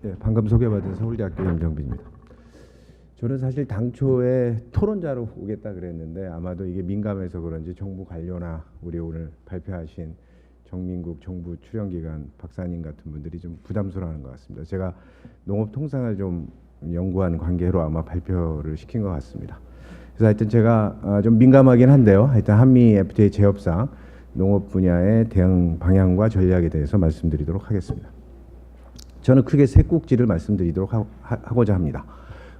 네, 방금 소개받은 서울대학교 임정빈입니다. 저는 사실 당초에 토론자로 오겠다 그랬는데 아마도 이게 민감해서 그런지 정부 관료나 우리 오늘 발표하신 정민국 정부 출연기관 박사님 같은 분들이 좀 부담스러워하는 것 같습니다. 제가 농업통상을 좀 연구한 관계로 아마 발표를 시킨 것 같습니다. 그래서 하여튼 제가 좀 민감하긴 한데요. 하여튼 한미 FTA 재협상 농업 분야의 대응 방향과 전략에 대해서 말씀드리도록 하겠습니다. 저는 크게 세 꼭지를 말씀드리도록 하고자 합니다.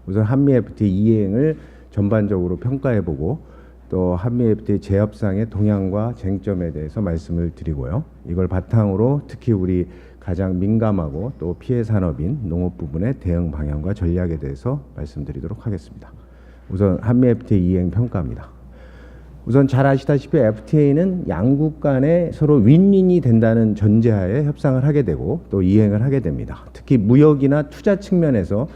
우선 한미 FTA 이행을 전반적으로 평가해보고 또 한미 FTA 재협상의 동향과 쟁점에 대해서 말씀을 드리고요. 이걸 바탕으로 특히 우리 가장 민감하고 또 피해 산업인 농업 부분의 대응 방향과 전략에 대해서 말씀드리도록 하겠습니다. 우선 한미 FTA 이행 평가입니다. 우선 잘 아시다시피 FTA는 양국 간에 서로 윈윈이 된다는 전제하에 협상을 하게 되고 또 이행을 하게 됩니다. 특히 무역이나 투자 측면에서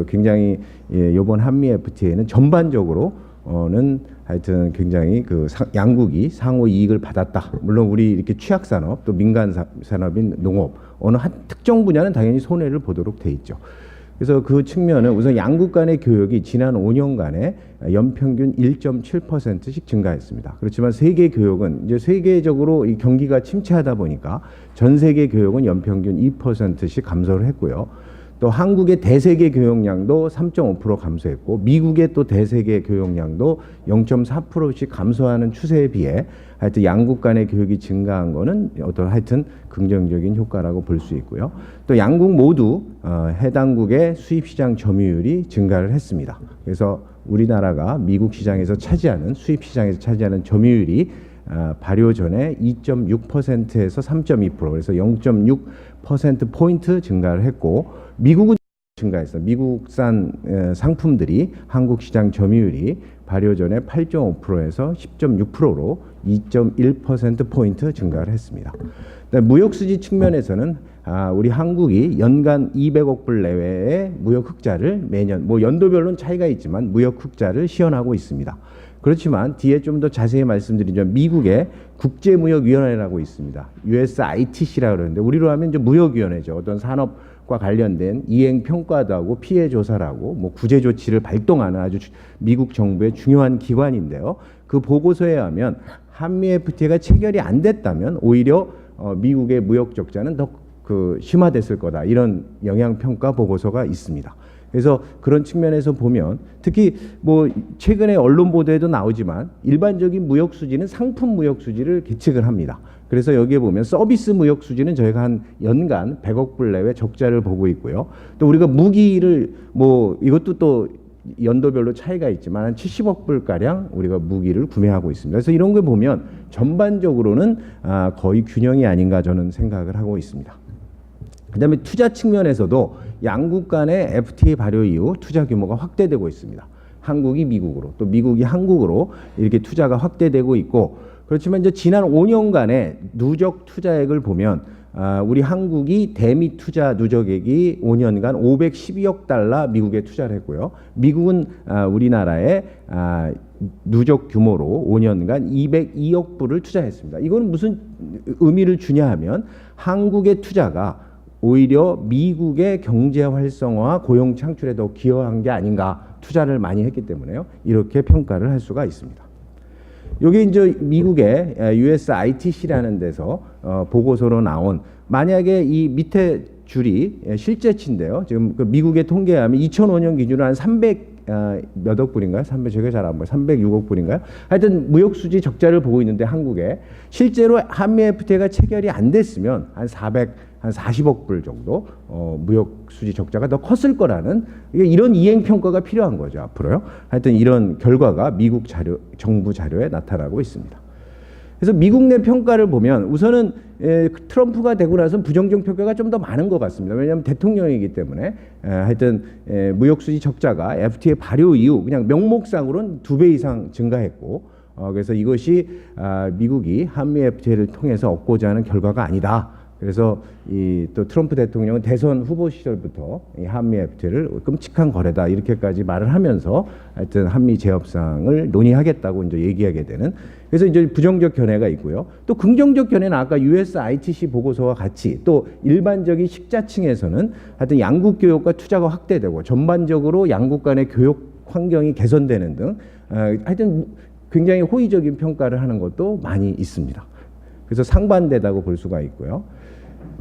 굉장히 이번 한미 FTA는 전반적으로는 하여튼 굉장히 양국이 상호 이익을 받았다. 물론 우리 이렇게 취약 산업 또 민간 산업인 농업 어느 한 특정 분야는 당연히 손해를 보도록 돼 있죠. 그래서 그 측면은 우선 양국 간의 교역이 지난 5년간에 연평균 1.7%씩 증가했습니다. 그렇지만 세계 교역은 이제 세계적으로 이 경기가 침체하다 보니까 전 세계 교역은 연평균 2%씩 감소를 했고요. 또 한국의 대세계 교역량도 3.5% 감소했고 미국의 또 대세계 교역량도 0.4%씩 감소하는 추세에 비해 하여튼 양국 간의 교역이 증가한 거는 어떤 하여튼 긍정적인 효과라고 볼 수 있고요. 또 양국 모두 해당국의 수입시장 점유율이 증가를 했습니다. 그래서 우리나라가 미국 시장에서 차지하는 수입시장에서 차지하는 점유율이 발효 전에 2.6%에서 3.2% 그래서 0.6%포인트 증가를 했고 미국은 증가했어요. 미국산 상품들이 한국 시장 점유율이 발효 전에 8.5%에서 10.6%로 2.1%포인트 증가를 했습니다. 무역수지 측면에서는 우리 한국이 연간 200억 불 내외의 무역 흑자를 매년 연도별로는 차이가 있지만 무역 흑자를 시현하고 있습니다. 그렇지만 뒤에 좀 더 자세히 말씀드리자면 미국의 국제무역위원회라고 있습니다. USITC라고 그러는데 우리로 하면 이제 무역위원회죠. 어떤 산업과 관련된 이행평가도 하고 피해 조사를 하고 구제조치를 발동하는 아주 미국 정부의 중요한 기관인데요. 그 보고서에 하면 한미 FTA가 체결이 안 됐다면 오히려 미국의 무역 적자는 더 심화됐을 거다. 이런 영향평가 보고서가 있습니다. 그래서 그런 측면에서 보면 특히 최근에 언론 보도에도 나오지만 일반적인 무역 수지는 상품 무역 수지를 계측을 합니다. 그래서 여기에 보면 서비스 무역 수지는 저희가 한 연간 100억 불 내외 적자를 보고 있고요. 또 우리가 무기를 이것도 또 연도별로 차이가 있지만 한 70억 불가량 우리가 무기를 구매하고 있습니다. 그래서 이런 걸 보면 전반적으로는 거의 균형이 아닌가 저는 생각을 하고 있습니다. 그다음에 투자 측면에서도 양국 간의 FTA 발효 이후 투자 규모가 확대되고 있습니다. 한국이 미국으로 또 미국이 한국으로 이렇게 투자가 확대되고 있고 그렇지만 이제 지난 5년간의 누적 투자액을 보면 우리 한국이 대미 투자 누적액이 5년간 512억 달러 미국에 투자를 했고요. 미국은 우리나라에 누적 규모로 5년간 202억 불을 투자했습니다. 이거는 무슨 의미를 주냐 하면 한국의 투자가 오히려 미국의 경제 활성화와 고용 창출에 더 기여한 게 아닌가 투자를 많이 했기 때문에요. 이렇게 평가를 할 수가 있습니다. 여기 이제 미국의 USITC라는 데서 보고서로 나온 만약에 이 밑에 줄이 실제치인데요. 지금 미국의 통계에 하면 2005년 기준으로 한 300 몇 억 불인가요? 제가 잘 안 봐요. 306억 불인가요? 하여튼 무역 수지 적자를 보고 있는데 한국에 실제로 한미 FTA가 체결이 안 됐으면 한 40억 불 정도 무역 수지 적자가 더 컸을 거라는 이런 이행 평가가 필요한 거죠. 앞으로요. 하여튼 이런 결과가 미국 정부 자료에 나타나고 있습니다. 그래서 미국 내 평가를 보면 우선은 트럼프가 되고 나서 부정적 평가가 좀 더 많은 것 같습니다. 왜냐하면 대통령이기 때문에 하여튼 무역 수지 적자가 FTA 발효 이후 그냥 명목상으로는 2배 이상 증가했고 그래서 이것이 미국이 한미 FTA를 통해서 얻고자 하는 결과가 아니다. 그래서 이 또 트럼프 대통령은 대선 후보 시절부터 이 한미 FTA를 끔찍한 거래다 이렇게까지 말을 하면서 하여튼 한미 재협상을 논의하겠다고 이제 얘기하게 되는, 그래서 이제 부정적 견해가 있고요. 또 긍정적 견해는 아까 US ITC 보고서와 같이 또 일반적인 식자층에서는 하여튼 양국 교역과 투자가 확대되고 전반적으로 양국 간의 교역 환경이 개선되는 등 하여튼 굉장히 호의적인 평가를 하는 것도 많이 있습니다. 그래서 상반되다고 볼 수가 있고요.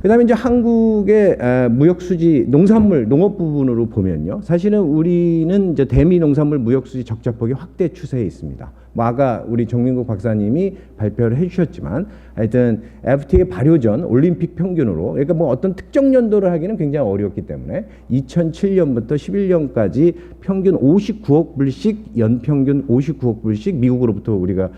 그다음에 이제 한국의 무역 수지 농산물 농업 부분으로 보면요, 사실은 우리는 이제 대미 농산물 무역 수지 적자폭이 확대 추세에 있습니다. 뭐 아까 우리 정민국 박사님이 발표를 해주셨지만 하여튼 FTA 발효 전 올림픽 평균으로, 그러니까 뭐 어떤 특정 연도를 하기는 굉장히 어렵기 때문에 2007년부터 11년까지 평균 59억 불씩, 연평균 59억 불씩 미국으로부터 우리가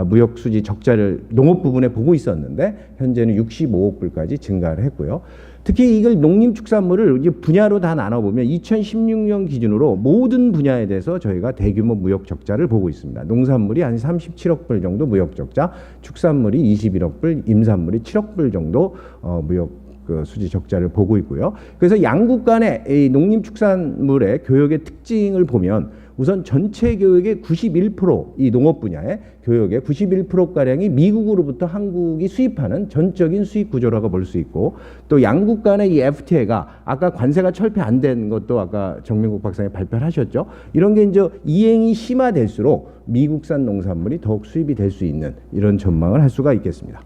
무역 수지 적자를 농업 부분에 보고 있었는데 현재는 65억 불까지 증가를 했고요. 특히 이걸 농림축산물을 이제 분야로 다 나눠보면 2016년 기준으로 모든 분야에 대해서 저희가 대규모 무역 적자를 보고 있습니다. 농산물이 한 37억 불 정도 무역 적자, 축산물이 21억 불, 임산물이 7억 불 정도 무역 수지 적자를 보고 있고요. 그래서 양국 간의 이 농림축산물의 교역의 특징을 보면 우선 전체 교역의 91%, 이 농업 분야의 교역의 91%가량이 미국으로부터 한국이 수입하는 전적인 수입 구조라고 볼 수 있고, 또 양국 간의 이 FTA가 아까 관세가 철폐 안 된 것도 아까 정민국 박사님 발표를 하셨죠. 이런 게 이제 이행이 심화될수록 미국산 농산물이 더욱 수입이 될 수 있는 이런 전망을 할 수가 있겠습니다.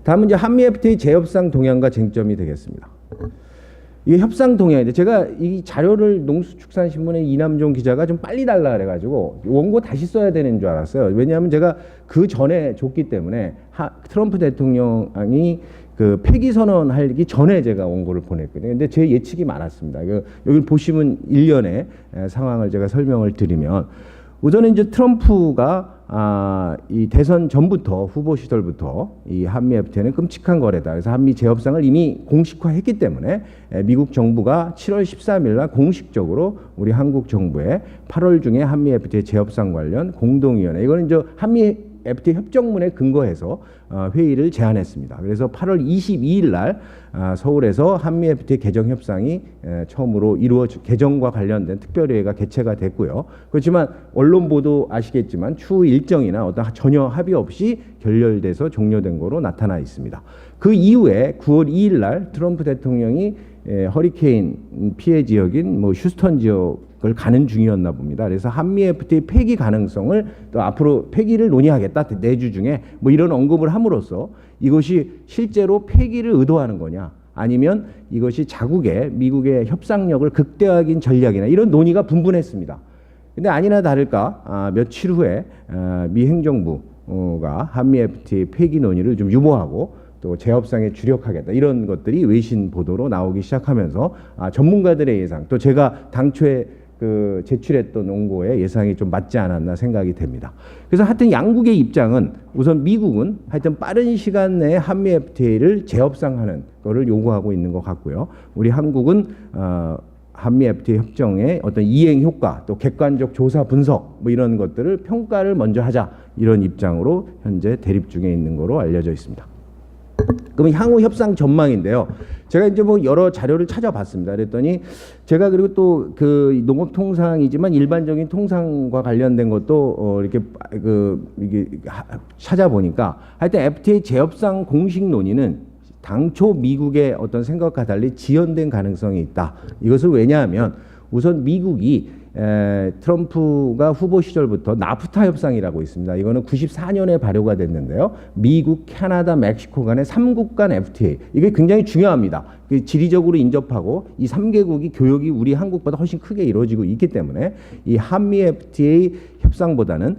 다음은 이제 한미 FTA 재협상 동향과 쟁점이 되겠습니다. 이게 협상 동향인데 제가 이 자료를 농수축산신문의 이남종 기자가 좀 빨리 달라 그래가지고 원고 다시 써야 되는 줄 알았어요. 왜냐하면 제가 그 전에 줬기 때문에 트럼프 대통령이 그 폐기 선언하기 전에 제가 원고를 보냈거든요. 근데 제 예측이 많았습니다. 여기 보시면 일련의 상황을 제가 설명을 드리면, 우선은 이제 트럼프가 이 대선 전부터 후보 시절부터 이 한미 FTA는 끔찍한 거래다. 그래서 한미 재협상을 이미 공식화했기 때문에 미국 정부가 7월 13일 날 공식적으로 우리 한국 정부에 8월 중에 한미 FTA 재협상 관련 공동위원회, 이거는 이제 한미 FTA 협정문에 근거해서 회의를 제안했습니다. 그래서 8월 22일 날 서울에서 한미 FTA 개정 협상이 처음으로 개정과 관련된 특별회의가 개최가 됐고요. 그렇지만 언론 보도 아시겠지만 추후 일정이나 어떤 전혀 합의 없이 결렬돼서 종료된 거로 나타나 있습니다. 그 이후에 9월 2일 날 트럼프 대통령이 허리케인 피해 지역인 뭐 휴스턴 지역을 가는 중이었나 봅니다. 그래서 한미 FTA 폐기 가능성을 또 앞으로 폐기를 논의하겠다, 내주 중에 뭐 이런 언급을 함으로써 이것이 실제로 폐기를 의도하는 거냐, 아니면 이것이 자국의 미국의 협상력을 극대화하긴 전략이나, 이런 논의가 분분했습니다. 근데 아니나 다를까 며칠 후에 미 행정부가 한미 FTA 폐기 논의를 좀 유보하고 또 재협상에 주력하겠다, 이런 것들이 외신 보도로 나오기 시작하면서 전문가들의 예상, 또 제가 당초에 그 제출했던 원고의 예상이 좀 맞지 않았나 생각이 됩니다. 그래서 하여튼 양국의 입장은, 우선 미국은 하여튼 빠른 시간 내에 한미 FTA를 재협상하는 거를 요구하고 있는 것 같고요. 우리 한국은 한미 FTA 협정의 어떤 이행 효과, 또 객관적 조사 분석 뭐 이런 것들을 평가를 먼저 하자, 이런 입장으로 현재 대립 중에 있는 거로 알려져 있습니다. 그러면 향후 협상 전망인데요. 제가 이제 뭐 여러 자료를 찾아봤습니다. 그랬더니 제가 그리고 또 그 농업통상이지만 일반적인 통상과 관련된 것도 이게 찾아보니까 하여튼 FTA 재협상 공식 논의는 당초 미국의 어떤 생각과 달리 지연된 가능성이 있다. 이것을 왜냐하면 우선 미국이 트럼프가 후보 시절부터 나프타 협상이라고 있습니다. 이거는 94년에 발효가 됐는데요. 미국, 캐나다, 멕시코 간의 3국 간 FTA. 이게 굉장히 중요합니다. 지리적으로 인접하고 이 3개국이 교역이 우리 한국보다 훨씬 크게 이루어지고 있기 때문에 이 한미 FTA 협상보다는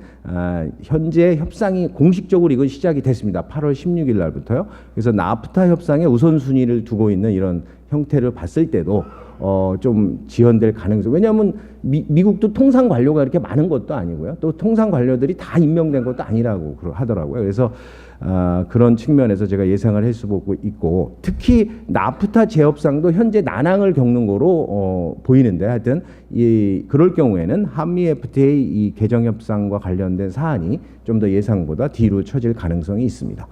현재 협상이 공식적으로 이건 시작이 됐습니다. 8월 16일 날부터요. 그래서 나프타 협상에 우선순위를 두고 있는 이런 형태를 봤을 때도 좀 지연될 가능성. 왜냐하면 미국도 통상 관료가 이렇게 많은 것도 아니고요. 또 통상 관료들이 다 임명된 것도 아니라고 하더라고요. 그래서 그런 측면에서 제가 예상을 할 수 있고, 특히 나프타 재협상도 현재 난항을 겪는 거로 보이는데, 하여튼 그럴 경우에는 한미 FTA 이 개정 협상과 관련된 사안이 좀 더 예상보다 뒤로 처질 가능성이 있습니다.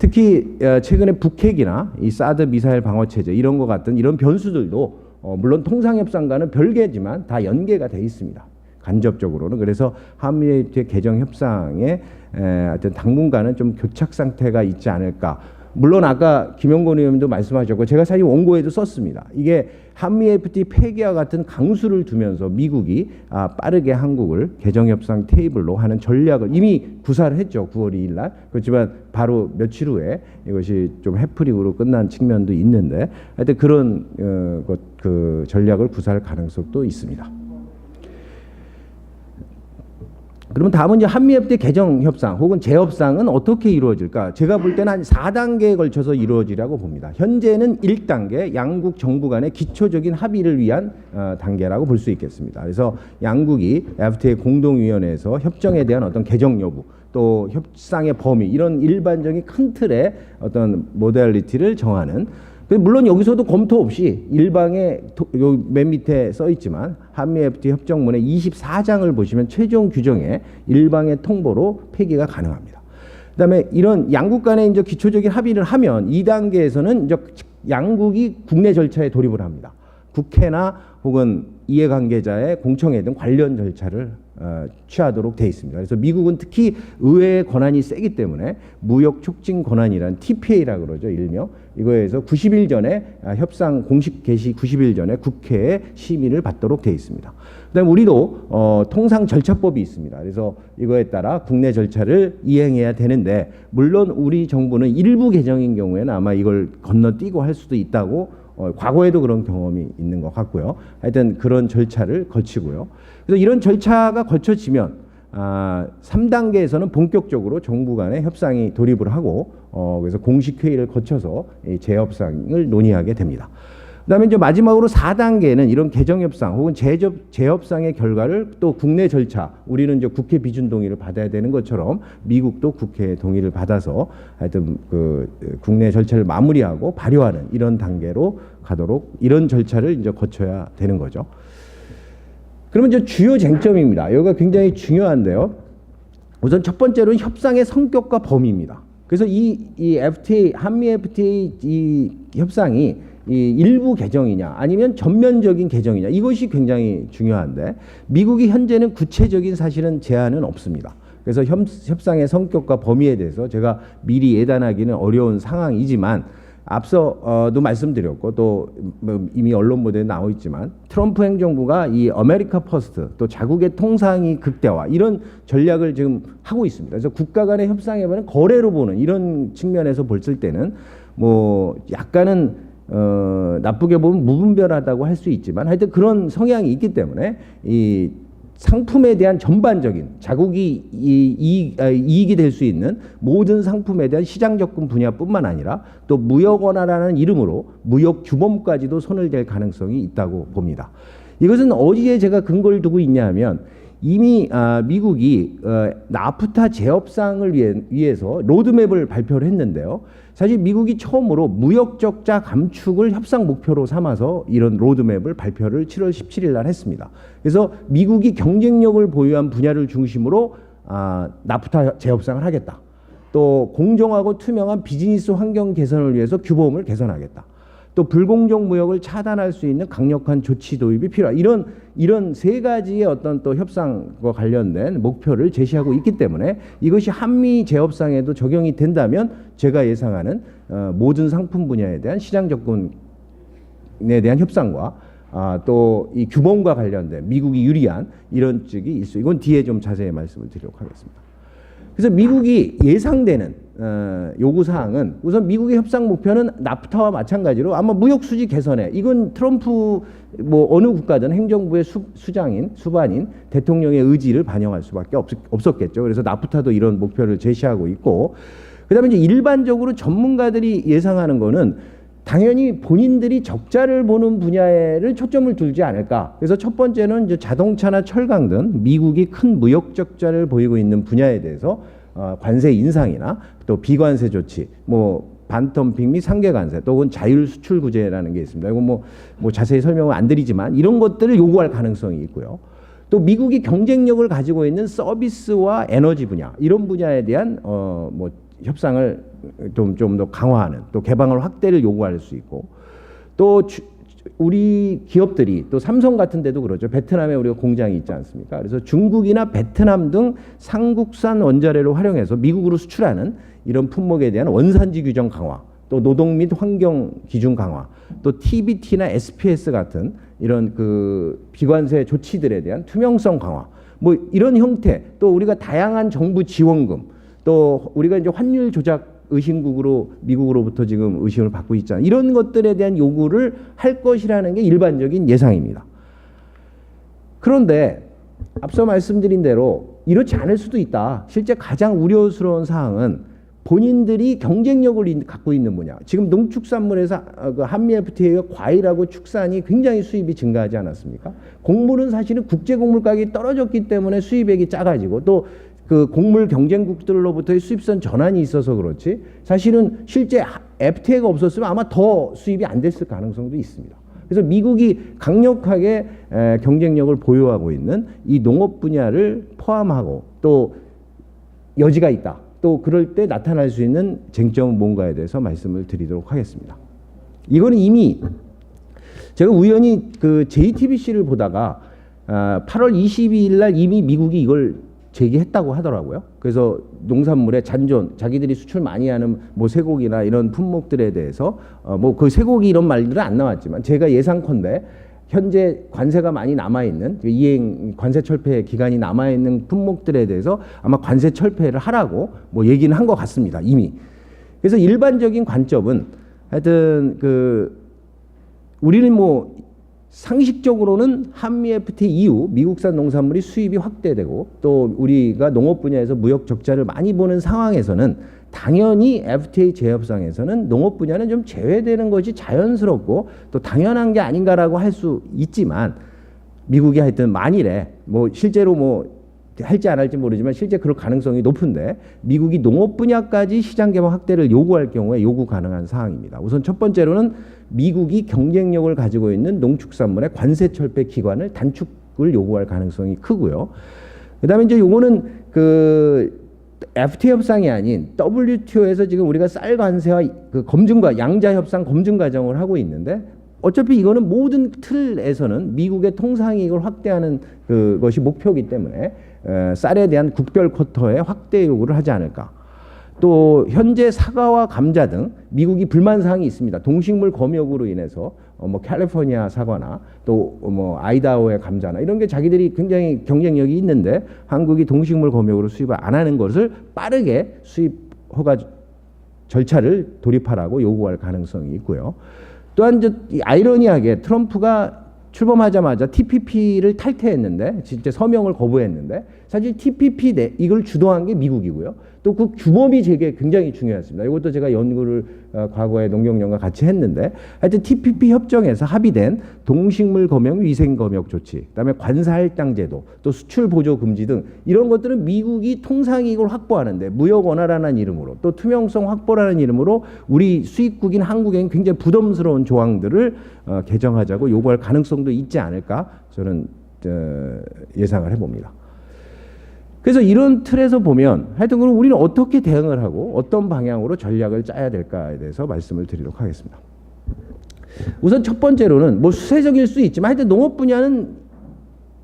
특히 최근에 북핵이나 이 사드 미사일 방어 체제 이런 것 같은 이런 변수들도 물론 통상협상과는 별개지만 다 연계가 돼 있습니다. 간접적으로는. 그래서 한미의 개정 협상에 어떤 당분간은 좀 교착 상태가 있지 않을까. 물론 아까 김영건 의원도 말씀하셨고 제가 사실 원고에도 썼습니다. 이게 한미 FTA 폐기와 같은 강수를 두면서 미국이 빠르게 한국을 개정협상 테이블로 하는 전략을 이미 구사를 했죠. 9월 2일 날. 그렇지만 바로 며칠 후에 이것이 좀 해프닝으로 끝난 측면도 있는데 하여튼 그런 그 전략을 구사할 가능성도 있습니다. 그러면 다음은 이제 한미 FTA 개정 협상 혹은 재협상은 어떻게 이루어질까? 제가 볼 때는 한 4단계에 걸쳐서 이루어지라고 봅니다. 현재는 1단계 양국 정부 간의 기초적인 합의를 위한 단계라고 볼 수 있겠습니다. 그래서 양국이 FTA 공동위원회에서 협정에 대한 어떤 개정 여부 또 협상의 범위 이런 일반적인 큰 틀의 어떤 모델리티를 정하는 물론 여기서도 검토 없이 일방의 맨 밑에 써 있지만 한미 FTA 협정문의 24장을 보시면 최종 규정에 일방의 통보로 폐기가 가능합니다. 그다음에 이런 양국 간의 이제 기초적인 합의를 하면 2단계에서는 이제 양국이 국내 절차에 돌입을 합니다. 국회나 혹은 이해관계자의 공청회 등 관련 절차를 취하도록 돼 있습니다. 그래서 미국은 특히 의회의 권한이 세기 때문에 무역 촉진 권한이란 TPA라고 그러죠. 일명 이거에서 90일 전에 협상 공식 개시 90일 전에 국회의 심의를 받도록 돼 있습니다. 그다음에 우리도 통상 절차법이 있습니다. 그래서 이거에 따라 국내 절차를 이행해야 되는데 물론 우리 정부는 일부 개정인 경우에는 아마 이걸 건너뛰고 할 수도 있다고 과거에도 그런 경험이 있는 것 같고요. 하여튼 그런 절차를 거치고요. 그래서 이런 절차가 거쳐지면 3단계에서는 본격적으로 정부 간의 협상이 돌입을 하고 그래서 공식 회의를 거쳐서 재협상을 논의하게 됩니다. 그다음에 이제 마지막으로 4단계는 이런 개정협상 혹은 재협상의 결과를 또 국내 절차 우리는 이제 국회 비준 동의를 받아야 되는 것처럼 미국도 국회 동의를 받아서 하여튼 그 국내 절차를 마무리하고 발효하는 이런 단계로 가도록 이런 절차를 이제 거쳐야 되는 거죠. 그러면 이제 주요 쟁점입니다. 여기가 굉장히 중요한데요. 우선 첫 번째로는 협상의 성격과 범위입니다. 그래서 이 FTA 한미 FTA 이 협상이 이 일부 개정이냐 아니면 전면적인 개정이냐 이것이 굉장히 중요한데 미국이 현재는 구체적인 사실은 제한은 없습니다. 그래서 협상의 성격과 범위에 대해서 제가 미리 예단하기는 어려운 상황이지만 앞서도 말씀드렸고 또 이미 언론 보도에 나와 있지만 트럼프 행정부가 이 아메리카 퍼스트 또 자국의 통상이 극대화 이런 전략을 지금 하고 있습니다. 그래서 국가 간의 협상에 보면 거래로 보는 이런 측면에서 봤을 때는 뭐 약간은 나쁘게 보면 무분별하다고 할 수 있지만 하여튼 그런 성향이 있기 때문에 이 상품에 대한 전반적인 자국이 이익이 될 수 있는 모든 상품에 대한 시장 접근 분야뿐만 아니라 또 무역 완화라는 이름으로 무역 규범까지도 손을 댈 가능성이 있다고 봅니다. 이것은 어디에 제가 근거를 두고 있냐면 이미 미국이 나프타 재협상을 위해서 로드맵을 발표를 했는데요. 사실 미국이 처음으로 무역 적자 감축을 협상 목표로 삼아서 이런 로드맵을 발표를 7월 17일 날 했습니다. 그래서 미국이 경쟁력을 보유한 분야를 중심으로 나프타 재협상을 하겠다. 또 공정하고 투명한 비즈니스 환경 개선을 위해서 규범을 개선하겠다. 또 불공정 무역을 차단할 수 있는 강력한 조치 도입이 필요하다. 이런 세 가지의 어떤 또 협상과 관련된 목표를 제시하고 있기 때문에 이것이 한미 재협상에도 적용이 된다면 제가 예상하는 모든 상품 분야에 대한 시장 접근에 대한 협상과 또 이 규범과 관련된 미국이 유리한 이런 쪽이 있어. 이건 뒤에 좀 자세히 말씀을 드리도록 하겠습니다. 그래서 미국이 예상되는 요구 사항은 우선 미국의 협상 목표는 나프타와 마찬가지로 아마 무역 수지 개선에 이건 트럼프 뭐 어느 국가든 행정부의 수반인 대통령의 의지를 반영할 수밖에 없었겠죠. 그래서 나프타도 이런 목표를 제시하고 있고 그다음에 이제 일반적으로 전문가들이 예상하는 거는 당연히 본인들이 적자를 보는 분야를 초점을 두지 않을까. 그래서 첫 번째는 이제 자동차나 철강 등 미국이 큰 무역 적자를 보이고 있는 분야에 대해서 관세 인상이나 또 비관세 조치, 뭐 반덤핑 및 상계 관세, 또 혹은 자율 수출 구제라는 게 있습니다. 이건 뭐 자세히 설명을 안 드리지만 이런 것들을 요구할 가능성이 있고요. 또 미국이 경쟁력을 가지고 있는 서비스와 에너지 분야 이런 분야에 대한 뭐 협상을 좀 더 강화하는 또 개방을 확대를 요구할 수 있고 또 우리 기업들이 또 삼성 같은 데도 그러죠. 베트남에 우리가 공장이 있지 않습니까? 그래서 중국이나 베트남 등 상국산 원자재를 활용해서 미국으로 수출하는 이런 품목에 대한 원산지 규정 강화, 또 노동 및 환경 기준 강화, 또 TBT나 SPS 같은 이런 그 비관세 조치들에 대한 투명성 강화, 뭐 이런 형태, 또 우리가 다양한 정부 지원금, 또 우리가 이제 환율 조작 의심국으로 미국으로부터 지금 의심을 받고 있잖아요. 이런 것들에 대한 요구를 할 것이라는 게 일반적인 예상입니다. 그런데 앞서 말씀드린 대로 이렇지 않을 수도 있다. 실제 가장 우려스러운 사항은 본인들이 경쟁력을 갖고 있는 분야. 지금 농축산물에서 한미 FTA가 과일하고 축산이 굉장히 수입이 증가하지 않았습니까? 곡물은 사실은 국제 곡물 가격이 떨어졌기 때문에 수입액이 작아지고 또 그 곡물 경쟁국들로부터의 수입선 전환이 있어서 그렇지 사실은 실제 FTA가 없었으면 아마 더 수입이 안 됐을 가능성도 있습니다. 그래서 미국이 강력하게 경쟁력을 보유하고 있는 이 농업 분야를 포함하고 또 여지가 있다. 또 그럴 때 나타날 수 있는 쟁점은 뭔가에 대해서 말씀을 드리도록 하겠습니다. 이거는 이미 제가 우연히 그 JTBC를 보다가 8월 22일 날 이미 미국이 이걸 제기했다고 하더라고요. 그래서 농산물의 잔존, 자기들이 수출 많이 하는 뭐 쇠고기나 이런 품목들에 대해서 뭐 그 쇠고기 이런 말들은 안 나왔지만 제가 예상컨대 현재 관세가 많이 남아있는 이행 관세 철폐 기간이 남아있는 품목들에 대해서 아마 관세 철폐를 하라고 뭐 얘기는 한 것 같습니다. 이미. 그래서 일반적인 관점은 하여튼 그 우리는 뭐 상식적으로는 한미 FTA 이후 미국산 농산물이 수입이 확대되고 또 우리가 농업 분야에서 무역 적자를 많이 보는 상황에서는 당연히 FTA 재협상에서는 농업 분야는 좀 제외되는 것이 자연스럽고 또 당연한 게 아닌가라고 할 수 있지만 미국이 하여튼 만일에 뭐 실제로 뭐 할지 안 할지 모르지만 실제 그럴 가능성이 높은데 미국이 농업 분야까지 시장 개방 확대를 요구할 경우에 요구 가능한 사항입니다. 우선 첫 번째로는 미국이 경쟁력을 가지고 있는 농축산물의 관세 철폐 기간을 단축을 요구할 가능성이 크고요. 그다음에 이제 요거는 그 FTA 협상이 아닌 WTO에서 지금 우리가 쌀 관세와 그 검증과 양자 협상 검증 과정을 하고 있는데 어차피 이거는 모든 틀에서는 미국의 통상이익을 확대하는 그것이 목표이기 때문에 쌀에 대한 국별 쿼터의 확대 요구를 하지 않을까. 또 현재 사과와 감자 등 미국이 불만 사항이 있습니다. 동식물 검역으로 인해서 뭐 캘리포니아 사과나 또 뭐 아이다호의 감자나 이런 게 자기들이 굉장히 경쟁력이 있는데 한국이 동식물 검역으로 수입을 안 하는 것을 빠르게 수입 허가 절차를 돌입하라고 요구할 가능성이 있고요. 또한 아이러니하게 트럼프가 출범하자마자 TPP를 탈퇴했는데 진짜 서명을 거부했는데 사실 TPP 이걸 주도한 게 미국이고요. 또 그 규범이 제게 굉장히 중요했습니다. 이것도 제가 연구를 과거에 농경연과 같이 했는데 하여튼 TPP 협정에서 합의된 동식물 검역, 위생 검역 조치, 그다음에 관사 할당 제도, 또 수출 보조 금지 등 이런 것들은 미국이 통상이익을 확보하는데 무역 원활화라는 이름으로 또 투명성 확보라는 이름으로 우리 수입국인 한국에는 굉장히 부담스러운 조항들을 개정하자고 요구할 가능성도 있지 않을까 저는 예상을 해봅니다. 그래서 이런 틀에서 보면 하여튼 그럼 우리는 어떻게 대응을 하고 어떤 방향으로 전략을 짜야 될까에 대해서 말씀을 드리도록 하겠습니다. 우선 첫 번째로는 뭐 수세적일 수 있지만 하여튼 농업 분야는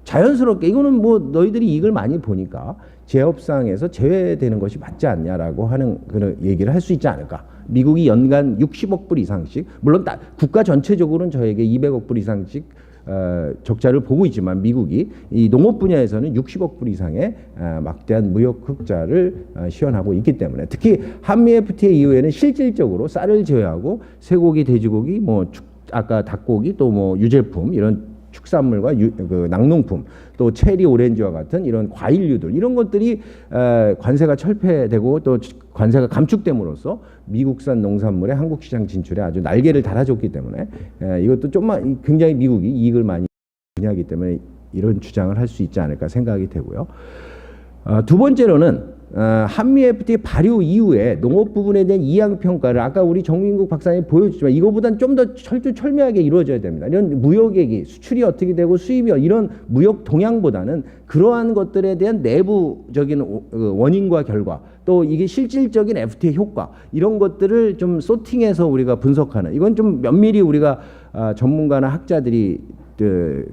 자연스럽게 이거는 뭐 너희들이 이익을 많이 보니까 재협상에서 제외되는 것이 맞지 않냐라고 하는 그런 얘기를 할 수 있지 않을까. 미국이 연간 60억 불 이상씩 물론 국가 전체적으로는 저에게 200억 불 이상씩 적자를 보고 있지만 미국이 이 농업 분야에서는 60억 불 이상의 막대한 무역 흑자를 시현하고 있기 때문에 특히 한미 FTA 이후에는 실질적으로 쌀을 제외하고 쇠고기, 돼지고기, 뭐 아까 닭고기 또 뭐 유제품 이런 축산물과 그 낙농품 또 체리, 오렌지와 같은 이런 과일류들 이런 것들이 관세가 철폐되고 또 관세가 감축됨으로써 미국산 농산물의 한국 시장 진출에 아주 날개를 달아줬기 때문에 이것도 좀만 굉장히 미국이 이익을 많이 하기 때문에 이런 주장을 할 수 있지 않을까 생각이 되고요. 두 번째로는 한미 FTA 발효 이후에 농업 부분에 대한 이양 평가를 아까 우리 정민국 박사님 보여주지만 이거보다는 좀 더 철두철미하게 이루어져야 됩니다. 이런 무역액이 수출이 어떻게 되고 수입이 이런 무역 동향보다는 그러한 것들에 대한 내부적인 원인과 결과 또 이게 실질적인 FTA 효과 이런 것들을 좀 소팅해서 우리가 분석하는 이건 좀 면밀히 우리가 전문가나 학자들이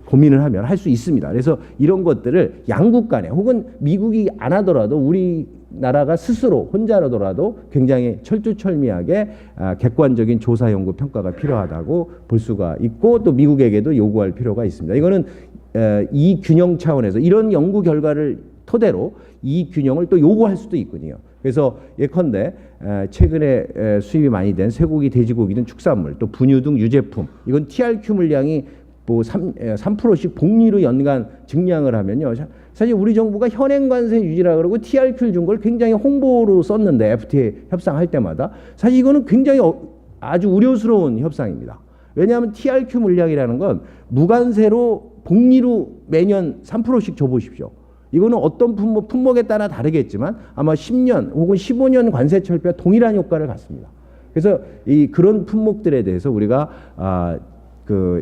고민을 하면 할 수 있습니다. 그래서 이런 것들을 양국 간에 혹은 미국이 안 하더라도 우리나라가 스스로 혼자라더라도 굉장히 철두철미하게 객관적인 조사 연구 평가가 필요하다고 볼 수가 있고 또 미국에게도 요구할 필요가 있습니다. 이거는 이 균형 차원에서 이런 연구 결과를 토대로 이 균형을 또 요구할 수도 있거든요. 그래서 예컨대 최근에 수입이 많이 된 쇠고기, 돼지고기 등 축산물, 또 분유 등 유제품, 이건 TRQ 물량이 뭐 3%씩 복리로 연간 증량을 하면요. 사실 우리 정부가 현행 관세 유지라 그러고 TRQ를 준 걸 굉장히 홍보로 썼는데 FTA 협상할 때마다 사실 이거는 굉장히 아주 우려스러운 협상입니다. 왜냐하면 TRQ 물량이라는 건 무관세로 복리로 매년 3%씩 줘보십시오. 이거는 어떤 품목에 따라 다르겠지만 아마 10년 혹은 15년 관세 철폐와 동일한 효과를 갖습니다. 그래서 그런 품목들에 대해서 우리가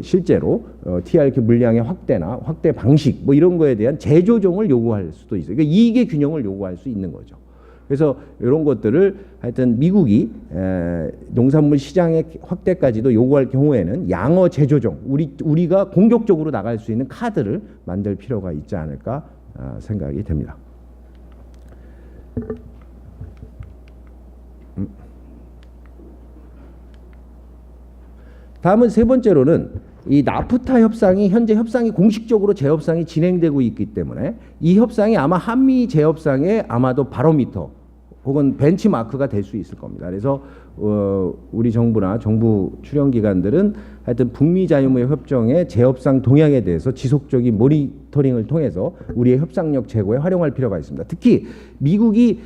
실제로 TRQ 물량의 확대나 확대 방식 뭐 이런 거에 대한 재조정을 요구할 수도 있어요. 그러니까 이익의 균형을 요구할 수 있는 거죠. 그래서 이런 것들을 하여튼 미국이 농산물 시장의 확대까지도 요구할 경우에는 양어 재조정 우리가 공격적으로 나갈 수 있는 카드를 만들 필요가 있지 않을까 생각이 됩니다. 다음은 세 번째로는 이 나프타 협상이 현재 협상이 공식적으로 재협상이 진행되고 있기 때문에 이 협상이 아마 한미 재협상의 아마도 바로미터 혹은 벤치마크가 될 수 있을 겁니다. 그래서 우리 정부나 정부 출연 기관들은 하여튼 북미 자유무역 협정의 재협상 동향에 대해서 지속적인 모니터링을 통해서 우리의 협상력 제고에 활용할 필요가 있습니다. 특히 미국이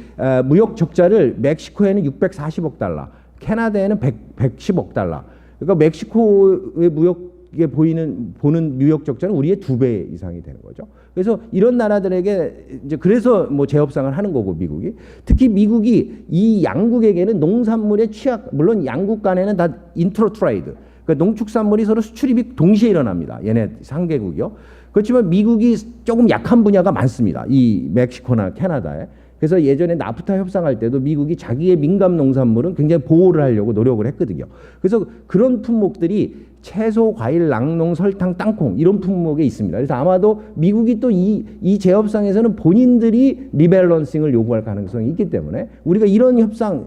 무역 적자를 멕시코에는 640억 달러, 캐나다에는 110억 달러. 그러니까 멕시코의 무역에 보는 무역 적자는 우리의 2배 이상이 되는 거죠. 그래서 이런 나라들에게 이제 그래서 뭐 재협상을 하는 거고 미국이 특히 미국이 이 양국에게는 농산물의 취약 물론 양국 간에는 다 인트로 트레이드 그러니까 농축산물이 서로 수출입이 동시에 일어납니다. 얘네 상계국이요. 그렇지만 미국이 조금 약한 분야가 많습니다. 이 멕시코나 캐나다에. 그래서 예전에 나프타 협상할 때도 미국이 자기의 민감 농산물은 굉장히 보호를 하려고 노력을 했거든요. 그래서 그런 품목들이 채소, 과일, 낙농, 설탕, 땅콩 이런 품목에 있습니다. 그래서 아마도 미국이 또 이 재협상에서는 본인들이 리밸런싱을 요구할 가능성이 있기 때문에 우리가 이런 협상을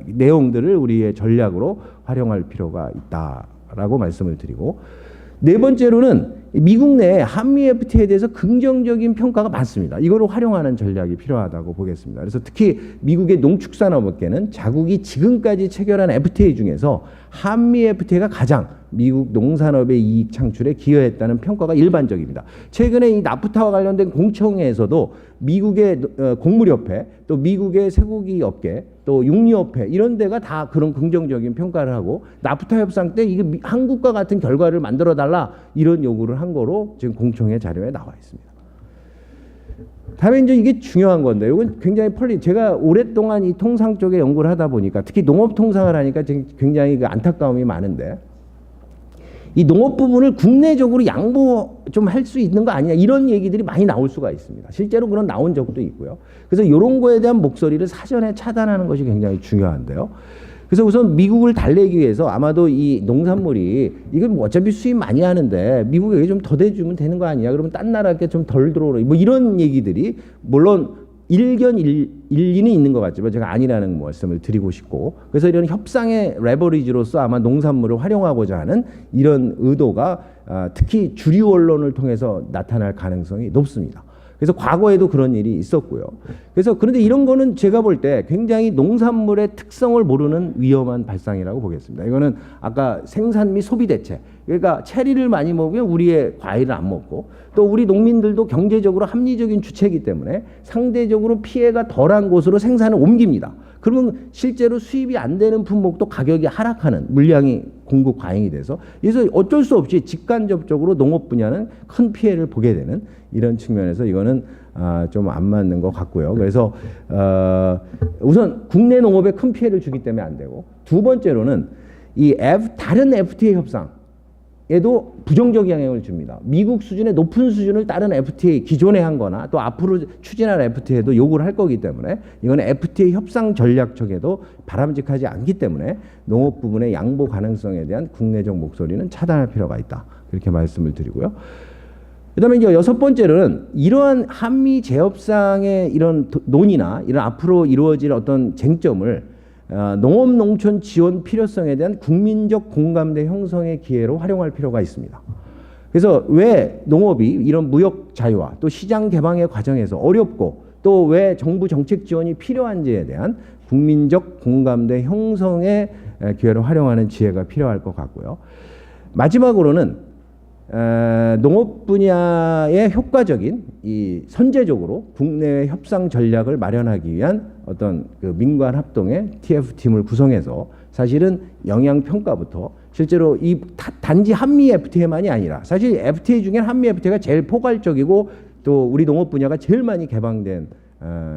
내용들을 우리의 전략으로 활용할 필요가 있다라고 말씀을 드리고 네 번째로는 미국 내 한미 FTA에 대해서 긍정적인 평가가 많습니다. 이거를 활용하는 전략이 필요하다고 보겠습니다. 그래서 특히 미국의 농축산업업계는 자국이 지금까지 체결한 FTA 중에서 한미 FTA가 가장 미국 농산업의 이익 창출에 기여했다는 평가가 일반적입니다. 최근에 이 나프타와 관련된 공청회에서도 미국의 곡물협회, 또 미국의 쇠고기 업계, 또 육류협회 이런 데가 다 그런 긍정적인 평가를 하고 나프타 협상 때 이게 한국과 같은 결과를 만들어 달라 이런 요구를 한 거로 지금 공청회 자료에 나와 있습니다. 다음에 이제 이게 중요한 건데 이건 굉장히 제가 오랫동안 이 통상 쪽에 연구를 하다 보니까 특히 농업 통상을 하니까 굉장히 그 안타까움이 많은데 이 농업 부분을 국내적으로 양보 좀 할 수 있는 거 아니냐 이런 얘기들이 많이 나올 수가 있습니다. 실제로 그런 나온 적도 있고요. 그래서 이런 거에 대한 목소리를 사전에 차단하는 것이 굉장히 중요한데요. 그래서 우선 미국을 달래기 위해서 아마도 이 농산물이 이건 뭐 어차피 수입 많이 하는데 미국에게 좀 더 대주면 되는 거 아니야? 그러면 딴 나라께 좀 덜 들어오라. 뭐 이런 얘기들이 물론 일리는 있는 것 같지만 제가 아니라는 말씀을 드리고 싶고 그래서 이런 협상의 레버리지로서 아마 농산물을 활용하고자 하는 이런 의도가 특히 주류 언론을 통해서 나타날 가능성이 높습니다. 그래서 과거에도 그런 일이 있었고요. 그래서 그런데 이런 거는 제가 볼 때 굉장히 농산물의 특성을 모르는 위험한 발상이라고 보겠습니다. 이거는 아까 생산 및 소비 대책. 그러니까 체리를 많이 먹으면 우리의 과일을 안 먹고 또 우리 농민들도 경제적으로 합리적인 주체이기 때문에 상대적으로 피해가 덜한 곳으로 생산을 옮깁니다. 그러면 실제로 수입이 안 되는 품목도 가격이 하락하는 물량이 공급 과잉이 돼서 그래서 어쩔 수 없이 직간접적으로 농업 분야는 큰 피해를 보게 되는 이런 측면에서 이거는 좀 안 맞는 것 같고요. 그래서 우선 국내 농업에 큰 피해를 주기 때문에 안 되고, 두 번째로는 다른 FTA 협상에도 부정적 영향을 줍니다. 미국 수준의 높은 수준을 다른 FTA 기존에 한 거나 또 앞으로 추진할 FTA에도 요구를 할 거기 때문에 이거는 FTA 협상 전략적에도 바람직하지 않기 때문에 농업 부분의 양보 가능성에 대한 국내적 목소리는 차단할 필요가 있다. 그렇게 말씀을 드리고요. 그다음에 이제 여섯 번째로는 이러한 한미 재협상의 이런 논의나 이런 앞으로 이루어질 어떤 쟁점을 농업 농촌 지원 필요성에 대한 국민적 공감대 형성의 기회로 활용할 필요가 있습니다. 그래서 왜 농업이 이런 무역 자유화 또 시장 개방의 과정에서 어렵고 또 왜 정부 정책 지원이 필요한지에 대한 국민적 공감대 형성의 기회를 활용하는 지혜가 필요할 것 같고요. 마지막으로는 농업 분야의 효과적인 이 선제적으로 국내외 협상 전략을 마련하기 위한 어떤 그 민관 합동의 TF팀을 구성해서 사실은 영향 평가부터 실제로 이 단지 한미 FTA만이 아니라 사실 FTA 중에 한미 FTA가 제일 포괄적이고 또 우리 농업 분야가 제일 많이 개방된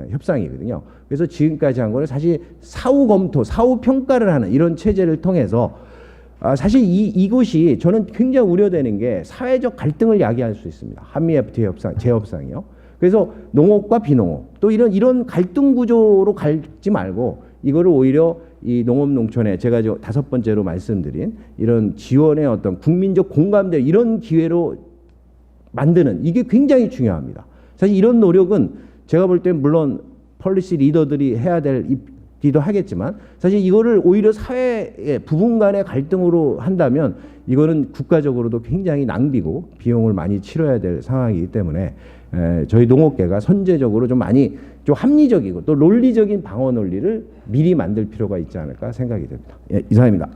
협상이거든요. 그래서 지금까지 한 거는 사실 사후 검토, 사후 평가를 하는 이런 체제를 통해서 사실 이것이 저는 굉장히 우려되는 게 사회적 갈등을 야기할 수 있습니다. 한미 FTA 협상, 재협상이요. 그래서 농업과 비농업 또 이런 갈등 구조로 갈지 말고 이거를 오히려 이 농업 농촌에 제가 다섯 번째로 말씀드린 이런 지원의 어떤 국민적 공감대 이런 기회로 만드는 이게 굉장히 중요합니다. 사실 이런 노력은 제가 볼 때 물론 폴리시 리더들이 해야 될 기도 하겠지만 사실 이거를 오히려 사회의 부분 간의 갈등으로 한다면 이거는 국가적으로도 굉장히 낭비고 비용을 많이 치러야 될 상황이기 때문에 저희 농업계가 선제적으로 좀 많이 좀 합리적이고 또 논리적인 방어 논리를 미리 만들 필요가 있지 않을까 생각이 됩니다. 예, 이상입니다.